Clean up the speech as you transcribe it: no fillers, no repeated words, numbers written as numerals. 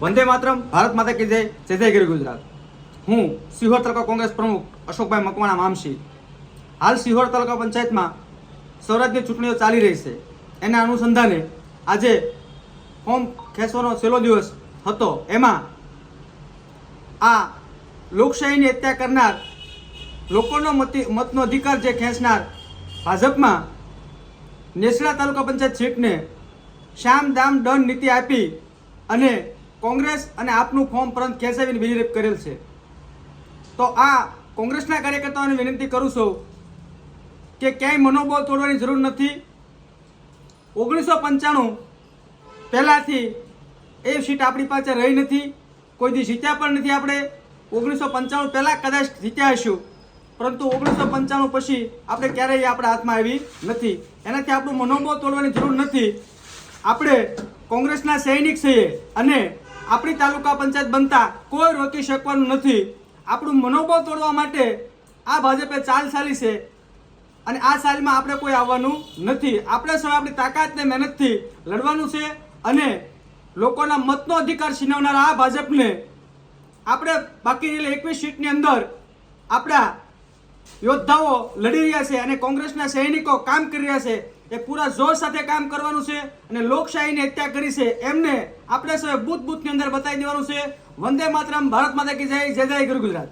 વંદે માતરમ, ભારત માતા કી જય, જય જય ગીર ગુજરાત. હું સિહોર તાલુકા કોંગ્રેસ પ્રમુખ અશોકભાઈ મકવાણા મામશી. હાલ સિહોર તાલુકા પંચાયતમાં સ્વરાજ્યની ચૂંટણીઓ ચાલી રહી છે. એના અનુસંધાને આજે ફોર્મ ખેંચવાનો છેલ્લો દિવસ હતો. એમાં આ લોકશાહીની હત્યા કરનાર, લોકોનો મતનો અધિકાર જે ખેંચનાર ભાજપમાં નેસડા તાલુકા પંચાયત સીટને શામ દામ દંડ નીતિ આપી અને કોંગ્રેસ અને આપનું ફોર્મ પરત ખેંચાવીને બીજી કરેલ છે. તો આ કોંગ્રેસના કાર્યકર્તાઓને વિનંતી કરું છું કે ક્યાંય મનોબળ તોડવાની જરૂર નથી. 1995 પહેલાંથી એ સીટ આપણી પાસે રહી નથી, કોઈ દી જીત્યા પણ નથી. આપણે 1995 પહેલાં કદાચ જીત્યા હશું, પરંતુ 1995 પછી આપણે ક્યારેય આપણા હાથમાં આવી નથી. એનાથી આપણું મનોબળ તોડવાની જરૂર નથી. આપણે કોંગ્રેસના સૈનિક છીએ અને આપણી તાલુકા પંચાયત બનતા કોઈ રોકી શકવાનું નથી. આપણું મનોબળ તોડવા માટે આ ભાજપે ચાલ ચાલી છે અને આ ચાલમાં આપણે કોઈ આવવાનું નથી. આપણે સૌ આપણી તાકાતને મહેનતથી લડવાનું છે અને લોકોના મતનો અધિકાર છીનવનારા આ ભાજપને આપણે બાકી રહેલી 21 સીટની અંદર આપણા યોદ્ધાઓ લડી રહ્યા છે અને કોંગ્રેસના સૈનિકો કામ કરી રહ્યા છે. એ પૂરા જોશ સાથે કામ કરવાનું છે અને લોકશાહીની હત્યા કરી છે એમને આપણે સૌ બૂથ બૂથની અંદર બતાવી દેવાનું છે. વંદે માતરમ, ભારત માતા કી જય, જય જય ગીર ગુજરાત.